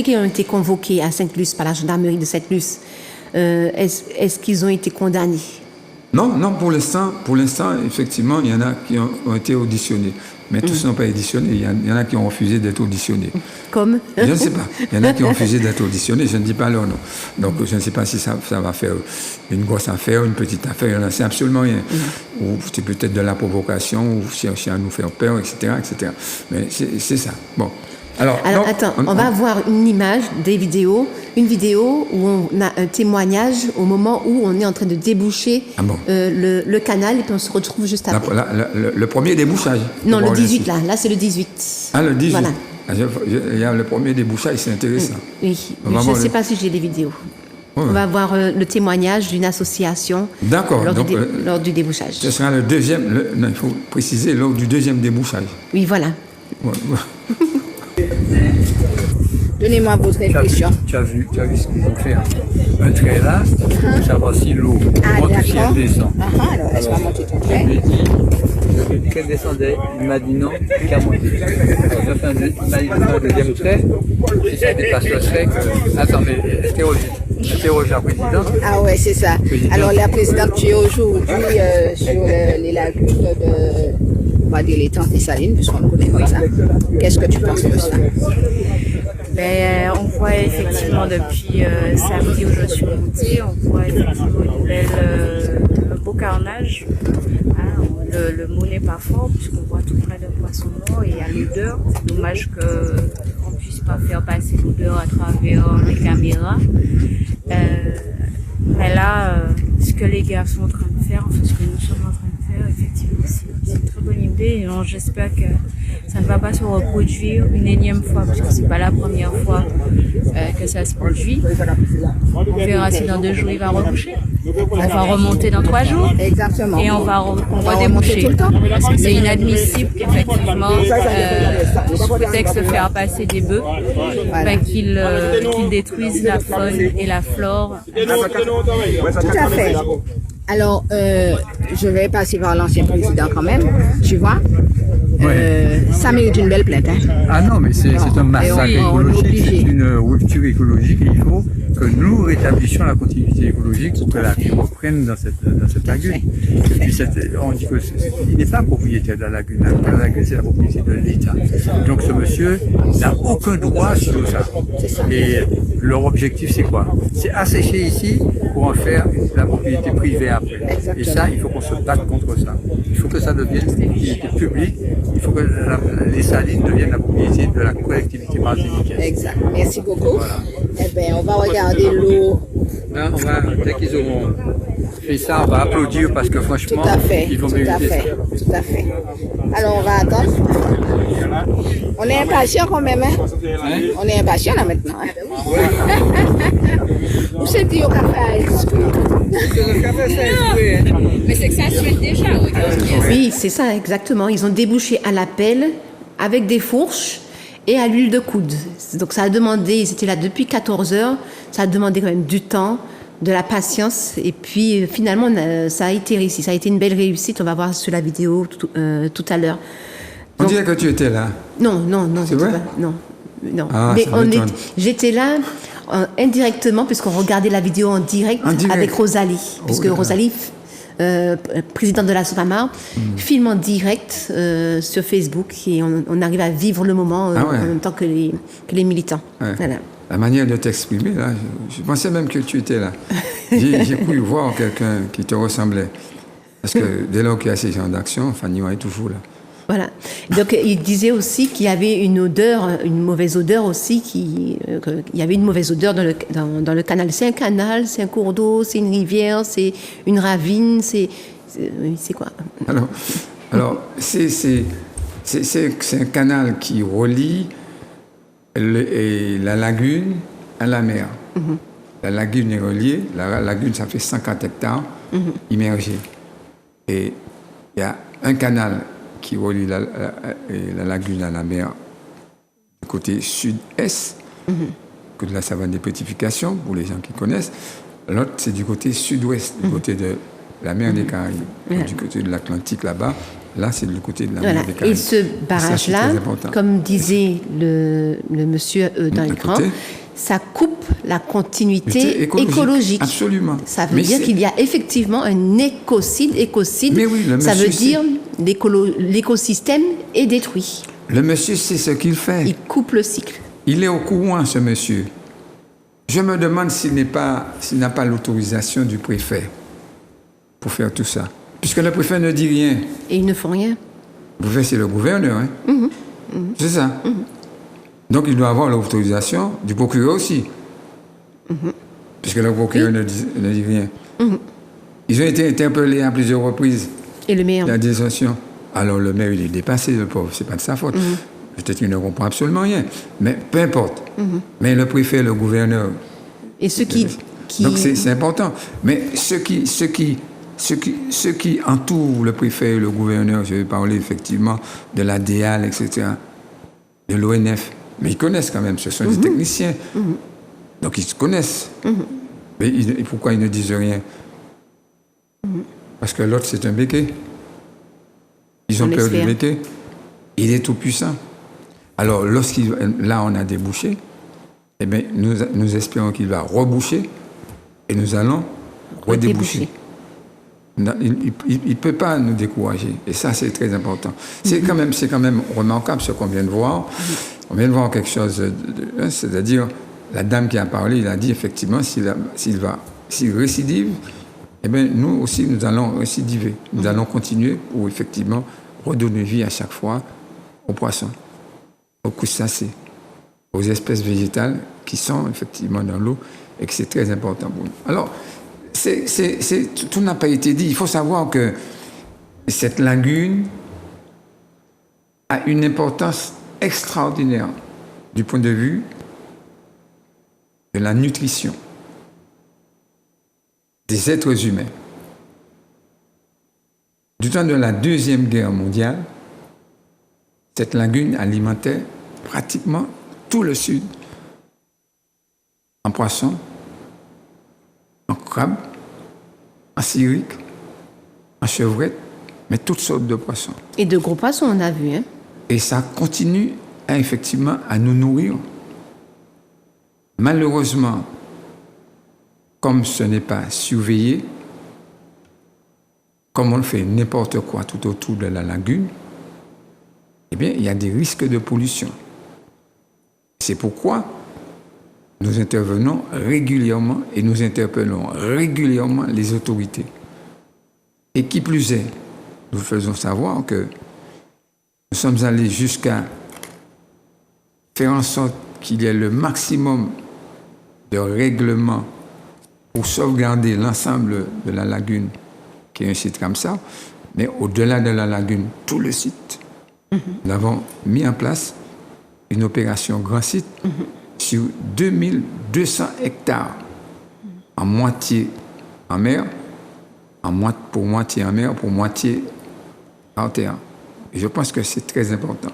qui ont été convoqués à Sainte-Luce par la gendarmerie de Sainte-Luce, est-ce qu'ils ont été condamnés? Non, pour l'instant, effectivement, il y en a qui ont été auditionnés. Mais tous n'ont pas auditionnés. Il y en a qui ont refusé d'être auditionnés. Comme? Je ne sais pas. Il y en a qui ont refusé d'être auditionnés. Je ne dis pas leur nom. Donc, je ne sais pas si ça va faire une grosse affaire, une petite affaire. Il y en a, c'est absolument rien. Ou c'est peut-être de la provocation, ou chercher à nous faire peur, etc. Mais c'est ça. Bon. Alors attends, on va voir une image, une vidéo où on a un témoignage au moment où on est en train de déboucher le canal et puis on se retrouve juste après. Le premier débouchage. Non, le 18 là c'est le 18. Ah, le 18. Voilà. Il y a le premier débouchage, c'est intéressant. Oui, je ne sais pas si j'ai les vidéos. On va voir le témoignage d'une association lors du débouchage. Ce sera le deuxième, il faut préciser, lors du deuxième débouchage. Oui, voilà. Donnez-moi votre impression. Tu as vu ce qu'ils ont fait. Un trait là, ça va si l'eau monte si elle descend. Alors, laisse-moi monter ton trait. Je lui ai dit qu'elle descendait. Il m'a dit non, qu'à monter. Il m'a dit le deuxième trait. Si ça dépasse le trait, attends, mais interroge la présidente. Ah ouais, c'est ça. Alors, la présidente, tu es aujourd'hui sur les lagunes on va dire les Tantes des Salines, puisqu'on le connaît comme ça. Qu'est-ce que tu penses de ça? On voit effectivement depuis samedi où je suis montée, on voit effectivement un beau carnage. le mot n'est pas fort puisqu'on voit tout plein de poissons morts et il y a l'odeur. C'est dommage qu'on ne puisse pas faire passer l'odeur à travers les caméras. Mais là, ce que les gars sont en train de faire, enfin ce que nous sommes en train de faire, effectivement, c'est une très bonne idée. Et j'espère que ça ne va pas se reproduire une énième fois, parce que c'est pas la première fois que ça se produit. On verra si dans 2 jours il va reboucher. On va remonter dans 3 jours. Exactement. Et on va redéboucher. Tout le temps. Parce que c'est inadmissible qu'effectivement, sous prétexte de faire passer des bœufs, qu'ils détruisent la faune et la flore. Tout à fait. Alors, je vais passer par l'ancien président quand même, tu vois. Ça mérite une belle plainte. Hein. Ah non, mais c'est un massacre écologique, c'est une rupture écologique et il faut que nous rétablissions la continuité écologique pour que la vie reprenne dans cette lagune. Et puis on dit qu'il n'est pas propriétaire de la lagune. La lagune, c'est la propriété de l'État. Donc ce monsieur n'a aucun droit sur ça. Et leur objectif, c'est quoi? C'est assécher ici pour en faire la propriété privée après. Et ça, il faut qu'on se batte contre ça. Il faut que ça devienne une propriété publique. Il faut que les salines deviennent la propriété de la collectivité martiniquaise. Exact. Merci beaucoup. Voilà. Eh bien, on va regarder l'eau. Là, dès qu'ils auront fait ça, on va applaudir parce que franchement, ils vont mériter ça. Tout à fait. Alors, on va attendre. On est impatient quand même. Hein? On est impatient là maintenant. Hein? Vous c'est dit au café à exclure. Mais c'est que ça se fait déjà. Oui, c'est ça, exactement. Ils ont débouché à la pelle avec des fourches et à l'huile de coude. Donc ça a demandé, ils étaient là depuis 14 heures, ça a demandé quand même du temps, de la patience, et puis finalement ça a été réussi, ça a été une belle réussite, on va voir sur la vidéo tout à l'heure. On dirait que tu étais là. Non, c'est vrai? Non. Ah, mais j'étais là indirectement, puisqu'on regardait la vidéo en direct avec Rosalie, puisque Rosalie, présidente de la SOPAMAR, filme en direct sur Facebook et on arrive à vivre le moment en même temps que les militants. Ouais. Voilà. La manière de t'exprimer, là, je pensais même que tu étais là. J'ai cru voir quelqu'un qui te ressemblait. Parce que dès lors qu'il y a ces genres d'action, Fanny est toujours là. Voilà. Donc, il disait aussi qu'il y avait une mauvaise odeur aussi, qu'il y avait une mauvaise odeur dans le canal. C'est un canal, c'est un cours d'eau, c'est une rivière, c'est une ravine, c'est quoi? Alors c'est un canal qui relie la lagune à la mer. Mm-hmm. La lagune est reliée. La lagune, ça fait 104 hectares immergés. Et il y a un canal qui relie la lagune à la mer du côté sud-est, que de la savane des Pétrifications, pour les gens qui connaissent. L'autre, c'est du côté sud-ouest, du côté de la mer des Caraïbes. Du côté de l'Atlantique, là-bas. Là, c'est du côté de la mer des Caraïbes. Et ce barrage-là, comme disait le monsieur dans l'écran, ça coupe la continuité écologique. Absolument. Ça veut dire qu'il y a effectivement un écocide. Mais oui, ça veut dire l'écosystème est détruit. Le monsieur sait ce qu'il fait. Il coupe le cycle. Il est au courant, ce monsieur. Je me demande s'il n'a pas l'autorisation du préfet pour faire tout ça. Puisque le préfet ne dit rien. Et ils ne font rien. Le préfet, c'est le gouverneur. Hein? C'est ça. Donc, il doit avoir l'autorisation du procureur aussi. Puisque le procureur ne dit rien. Ils ont été interpellés à plusieurs reprises. Et le maire? La désertion. Alors, le maire, il est dépassé, le pauvre. C'est pas de sa faute. Peut-être qu'il ne comprend absolument rien. Mais peu importe. Mais le préfet, le gouverneur... Et ceux qui... Donc, c'est important. Mais ceux qui entourent le préfet et le gouverneur, je vais parler effectivement de la DEAL, etc., de l'ONF, mais ils connaissent quand même, ce sont des techniciens. Donc ils se connaissent. Mais pourquoi ils ne disent rien? Parce que l'autre, c'est un béquet. Ils ont peur du béquet. Il est tout puissant. Alors, là, on a débouché, eh bien, nous espérons qu'il va reboucher et nous allons redéboucher. Il ne peut pas nous décourager. Et ça, c'est très important. C'est quand même remarquable ce qu'on vient de voir. On vient de voir quelque chose, c'est-à-dire, la dame qui a parlé, il a dit effectivement, s'il récidive, eh bien, nous aussi, nous allons récidiver. Nous allons continuer pour effectivement redonner vie à chaque fois aux poissons, aux crustacés, aux espèces végétales qui sont effectivement dans l'eau et que c'est très important pour nous. Alors, tout n'a pas été dit. Il faut savoir que cette lagune a une importance extraordinaire du point de vue de la nutrition des êtres humains. Du temps de la Deuxième Guerre mondiale, cette lagune alimentait pratiquement tout le sud en poissons, en crabes, en cirriques, en chevrettes, mais toutes sortes de poissons. Et de gros poissons, on a vu. Hein? Et ça continue effectivement à nous nourrir. Malheureusement, comme ce n'est pas surveillé, comme on fait n'importe quoi tout autour de la lagune, eh bien, il y a des risques de pollution. C'est pourquoi nous intervenons régulièrement et nous interpellons régulièrement les autorités. Et qui plus est, nous faisons savoir que nous sommes allés jusqu'à faire en sorte qu'il y ait le maximum de règlements pour sauvegarder l'ensemble de la lagune, qui est un site comme ça, mais au-delà de la lagune, tout le site. Nous avons mis en place une opération grand site sur 2200 hectares, en moitié en mer, pour moitié en mer, pour moitié en terre. Et je pense que c'est très important.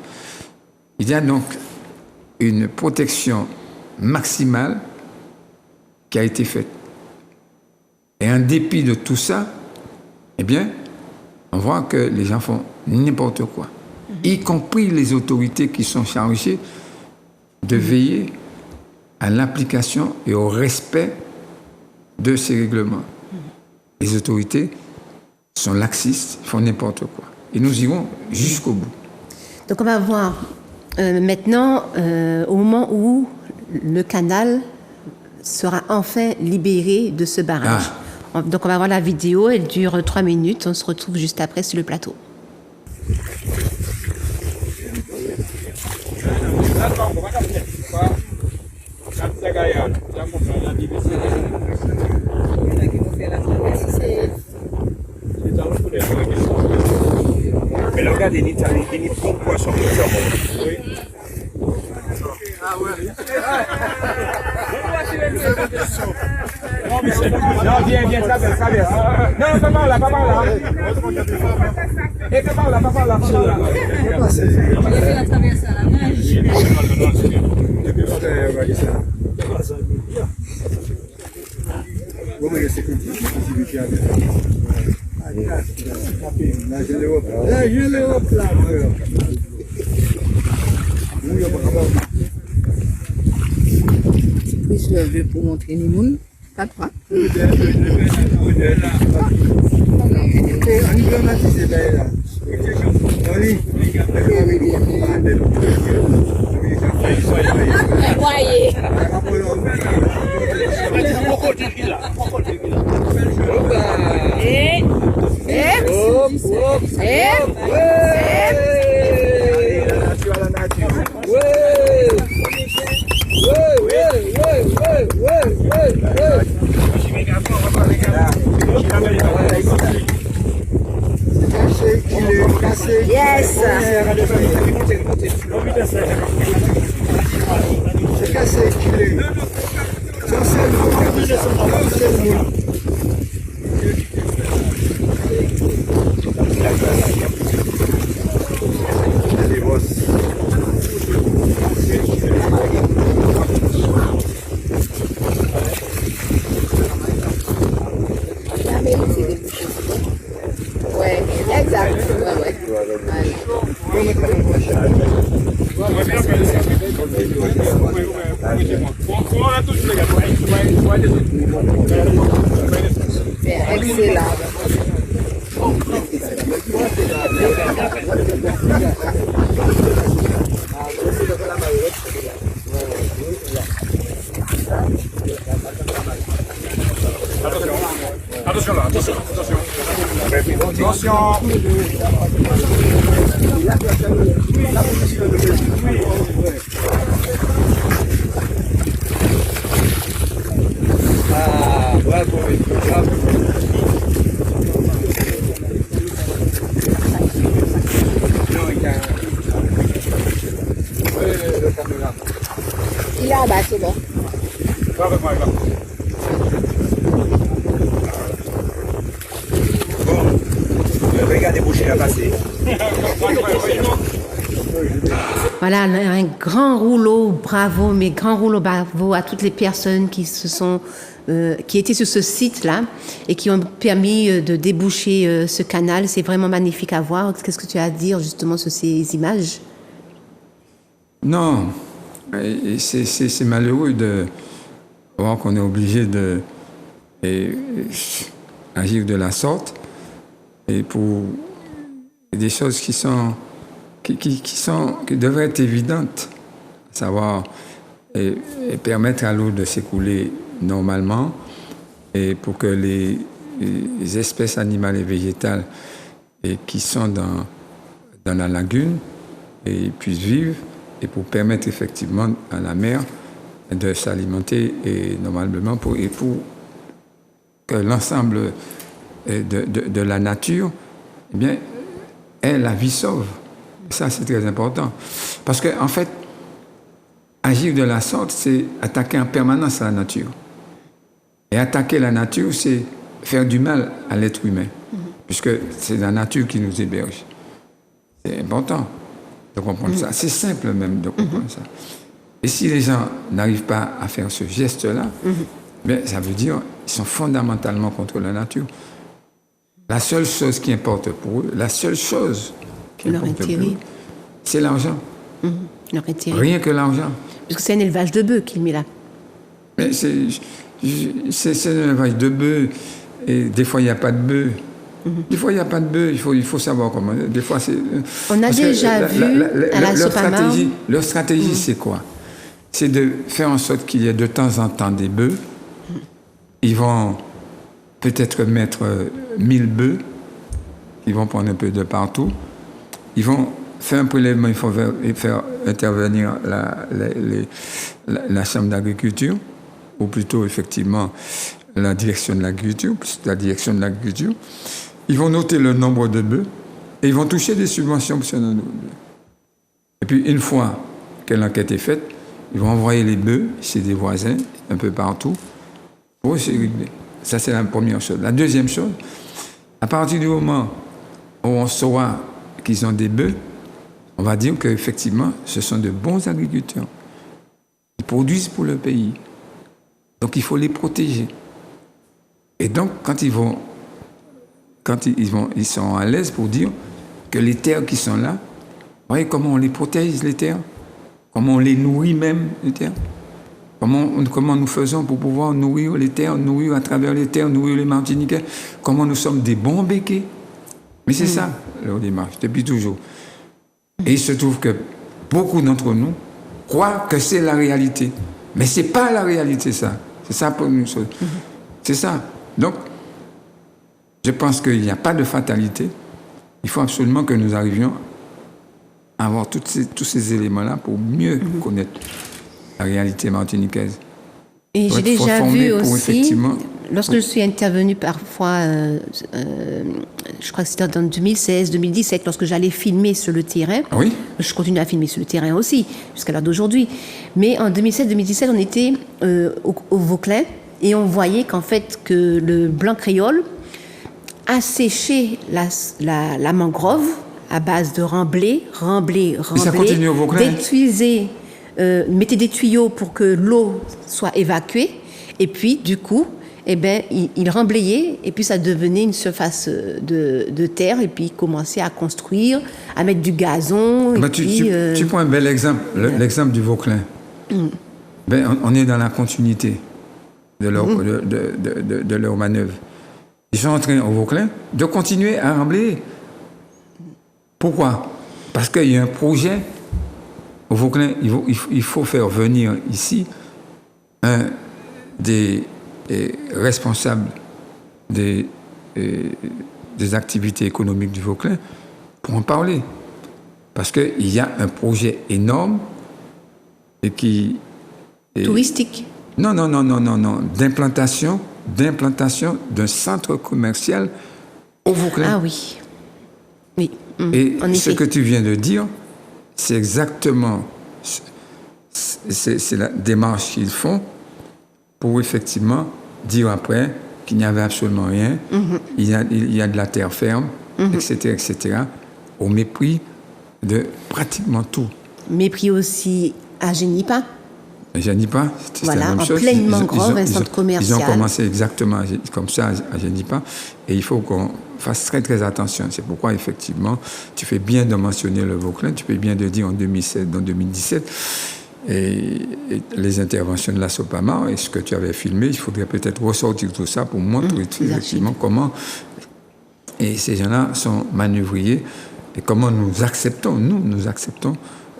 Il y a donc une protection maximale qui a été faite. Et en dépit de tout ça, eh bien, on voit que les gens font n'importe quoi, y compris les autorités qui sont chargées de veiller à l'application et au respect de ces règlements. Les autorités sont laxistes, font n'importe quoi. Et nous irons jusqu'au bout. Donc on va voir maintenant, au moment où le canal sera enfin libéré de ce barrage. Donc on va voir la vidéo, elle dure 3 minutes, on se retrouve juste après sur le plateau. Mais là, regardez, il y a des bons poissons qui sont bons. Ah ouais. Non, viens, traverse. Non, pas par là. Et pas par là. La traverse à la nage. Plus le veut pour montrer les mounes. Pas de quoi. Yes. C'est cassé, ouais, exact. Excellent. Attention là, attention. Attention. Ah, bravo, bravo. Il est en bas, c'est bon. Va avec moi, là. Bon, regardez boucher la passer. Voilà, un grand rouleau, bravo, mais grand rouleau, bravo à toutes les personnes qui qui étaient sur ce site-là et qui ont permis de déboucher ce canal. C'est vraiment magnifique à voir. Qu'est-ce que tu as à dire justement sur ces images? Non, et c'est malheureux de voir qu'on est obligé de agir de la sorte et pour des choses qui devraient être évidentes, à savoir et permettre à l'eau de s'écouler normalement et pour que les espèces animales et végétales qui sont dans la lagune puissent vivre et pour permettre effectivement à la mer de s'alimenter et normalement pour que l'ensemble de la nature eh bien, ait la vie sauve. Ça, c'est très important. Parce qu'en fait, agir de la sorte, c'est attaquer en permanence la nature. Et attaquer la nature, c'est faire du mal à l'être humain, puisque c'est la nature qui nous héberge. C'est important de comprendre ça. C'est simple même de comprendre ça. Et si les gens n'arrivent pas à faire ce geste-là, bien, ça veut dire qu'ils sont fondamentalement contre la nature. La seule chose qui importe pour eux, la seule chose qui leur importe intérêt, pour eux, c'est l'argent. Leur intérêt. Rien que l'argent. Parce que c'est un élevage de bœufs qu'il met là. Mais c'est un élevage de bœufs. Et des fois, il n'y a pas de bœufs. Des fois, il n'y a pas de bœufs. Il faut savoir comment. Des fois, c'est. On a déjà vu à la Sopamar. Leur stratégie, c'est quoi? C'est de faire en sorte qu'il y ait de temps en temps des bœufs. Ils vont peut-être mettre 1000 bœufs. Ils vont prendre un peu de partout. Ils vont faire un prélèvement. Il faut faire intervenir la chambre d'agriculture, ou plutôt effectivement la direction de l'agriculture, Ils vont noter le nombre de bœufs et ils vont toucher des subventions pour ce nombre de bœufs. Et puis une fois que l'enquête est faite, ils vont envoyer les bœufs chez des voisins, un peu partout, pour se régler. Ça, c'est la première chose. La deuxième chose, à partir du moment où on saura qu'ils ont des bœufs, on va dire qu'effectivement, ce sont de bons agriculteurs. Ils produisent pour le pays. Donc, il faut les protéger. Et donc, quand ils sont à l'aise pour dire que les terres qui sont là, vous voyez comment on les protège, les terres? Comment on les nourrit même, les terres? Comment nous faisons pour pouvoir nourrir les terres, nourrir à travers les terres, nourrir les Martiniquais? Comment nous sommes des bons béquets? Mais c'est ça, leur démarche, depuis toujours. Et il se trouve que beaucoup d'entre nous croient que c'est la réalité. Mais ce n'est pas la réalité, ça. C'est ça pour nous. C'est ça. Donc, je pense qu'il n'y a pas de fatalité. Il faut absolument que nous arrivions à avoir tous ces éléments-là pour mieux connaître la réalité martiniquaise. Et j'ai déjà vu aussi, lorsque je suis intervenue parfois, je crois que c'était en 2016, 2017, lorsque j'allais filmer sur le terrain. Oui. Je continue à filmer sur le terrain aussi, jusqu'à l'heure d'aujourd'hui. Mais en 2016-2017, on était au Vauclin et on voyait qu'en fait, que le blanc créole asséchait la mangrove à base de remblai, et ça continue au Vauclin. détruisait, mettait des tuyaux pour que l'eau soit évacuée, et puis du coup, il remblayait, et puis ça devenait une surface de terre, et puis il commençait à construire, à mettre du gazon. Tu prends un bel exemple, l'exemple du Vauclin. On est dans la continuité de leur manœuvre. Ils sont en train, au Vauclin, de continuer à remblayer. Pourquoi? Parce qu'il y a un projet au Vauclin, il faut faire venir ici un des responsables des activités économiques du Vauclin pour en parler. Parce qu'il y a un projet énorme et qui... Touristique. Non, d'implantation d'un centre commercial au Vauclin. Ah oui. Oui, et en ce effet. que tu viens de dire, c'est exactement... C'est la démarche qu'ils font pour effectivement dire après qu'il n'y avait absolument rien, il y a de la terre ferme, etc., au mépris de pratiquement tout. Mépris aussi à Génipa. Génipa, c'est Voilà, la même en chose. pleine mangrove, un centre Ils commercial. ont commencé exactement comme ça à Génipa, et il faut qu'on fasse très très attention. C'est pourquoi effectivement, tu fais bien de mentionner le Vauclin, tu fais bien de dire en 2017, et les interventions de la SOPAMA et ce que tu avais filmé, il faudrait peut-être ressortir tout ça pour montrer effectivement comment et ces gens-là sont manœuvriers et comment nous acceptons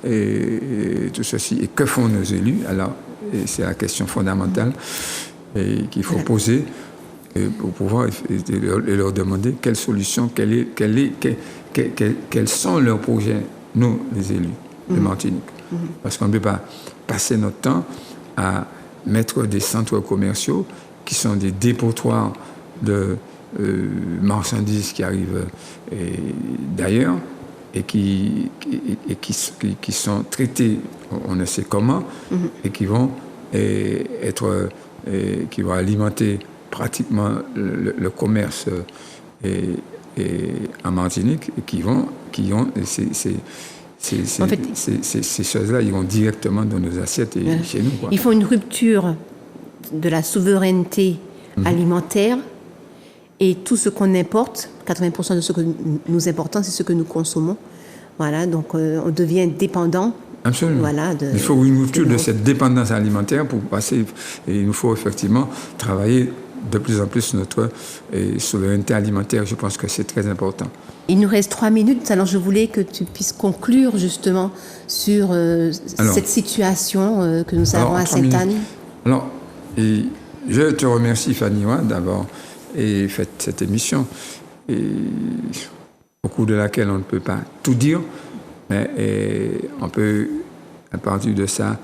et tout ceci. Et que font nos élus? Alors, c'est la question fondamentale et qu'il faut poser pour pouvoir leur demander quelle solution, quels sont leurs projets, nous, les élus de Martinique. Parce qu'on ne peut pas passer notre temps à mettre des centres commerciaux qui sont des dépotoirs de marchandises qui arrivent d'ailleurs et qui sont traités on ne sait comment et qui vont qui vont alimenter pratiquement le commerce en Martinique et qui ont En fait, ces choses-là, ils vont directement dans nos assiettes et chez nous. Quoi. Il faut une rupture de la souveraineté alimentaire et tout ce qu'on importe, 80% de ce que nous importons, c'est ce que nous consommons. Voilà, donc on devient dépendant. Absolument. Voilà, il faut une rupture de cette dépendance alimentaire pour passer. Et il nous faut effectivement travailler de plus en plus notre souveraineté alimentaire. Je pense que c'est très important. Il nous reste 3 minutes, alors je voulais que tu puisses conclure justement sur cette situation que nous avons à Sainte-Anne. Alors, je te remercie Fanny d'avoir fait cette émission, au cours de laquelle on ne peut pas tout dire, mais on peut, à partir de ça,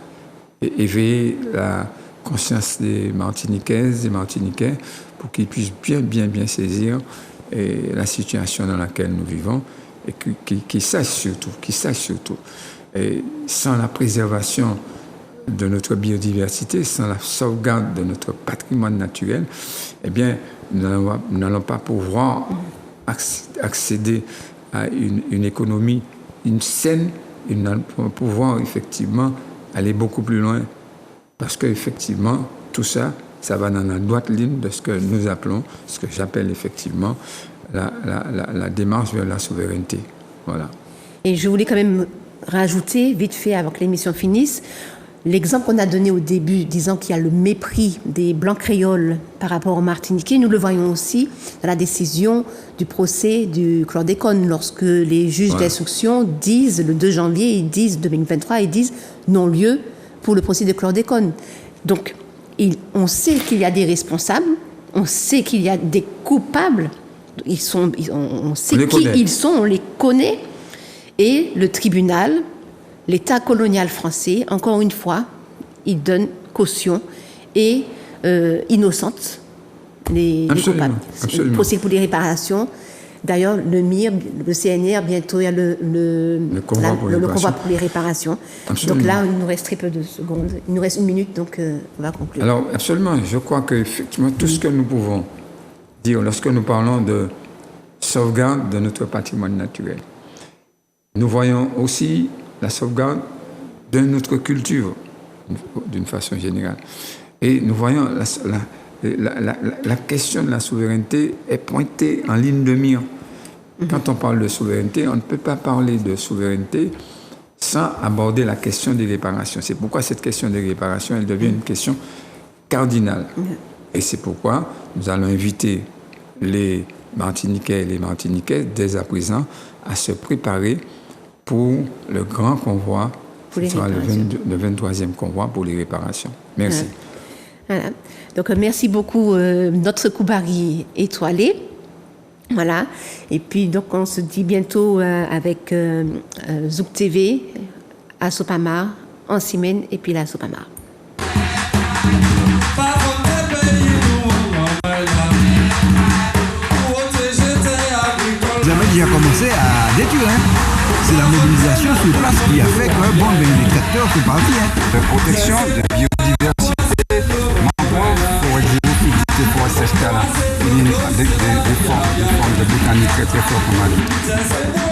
éveiller la conscience des Martiniquaises et Martiniquais pour qu'ils puissent bien saisir la situation dans laquelle nous vivons et qu'ils sachent surtout, et sans la préservation de notre biodiversité, sans la sauvegarde de notre patrimoine naturel, eh bien, nous n'allons pas pouvoir accéder à une économie, une saine, et nous n'allons pas pouvoir effectivement aller beaucoup plus loin. Parce qu'effectivement, tout ça, ça va dans la droite ligne de ce que nous appelons, ce que j'appelle effectivement la démarche vers la souveraineté. Voilà. Et je voulais quand même rajouter, vite fait, avant que l'émission finisse, l'exemple qu'on a donné au début, disant qu'il y a le mépris des Blancs créoles par rapport aux Martiniquais, nous le voyons aussi dans la décision du procès du chlordécone, lorsque les juges d'instruction disent, le 2 janvier, 2023, ils disent non-lieu pour le procès de chlordécone. Donc, on sait qu'il y a des responsables, on sait qu'il y a des coupables, on sait qui ils sont, on les connaît, et le tribunal, l'État colonial français, encore une fois, il donne caution et innocente les coupables. Absolument. Procès pour les réparations. D'ailleurs, le MIR, le CNR, bientôt il y a le convoi pour les réparations. Absolument. Donc là, il nous reste très peu de secondes. Il nous reste 1 minute, donc on va conclure. Alors, absolument. Je crois qu'effectivement, tout ce que nous pouvons dire lorsque nous parlons de sauvegarde de notre patrimoine naturel, nous voyons aussi la sauvegarde de notre culture, d'une façon générale. Et nous voyons la question de la souveraineté est pointée en ligne de mire. Quand on parle de souveraineté, on ne peut pas parler de souveraineté sans aborder la question des réparations. C'est pourquoi cette question des réparations, elle devient une question cardinale. Et c'est pourquoi nous allons inviter les Martiniquais et les Martiniquaises, dès à présent, à se préparer pour le grand convoi, ce sera le 23e convoi pour les réparations. Merci. Voilà. Donc, merci beaucoup, notre Koubari étoilé. Voilà. Et puis, donc, on se dit bientôt avec Zouk TV à Sopamar, en semaine, et puis là, à Sopamar. Les Américains ont commencé à détruire. C'est la mobilisation sur place qui a fait que bon, les capteurs sont partis. La protection de biodiversité, membres, forêt géophysique, forêt sèche, des formes de botanique très très fortes comme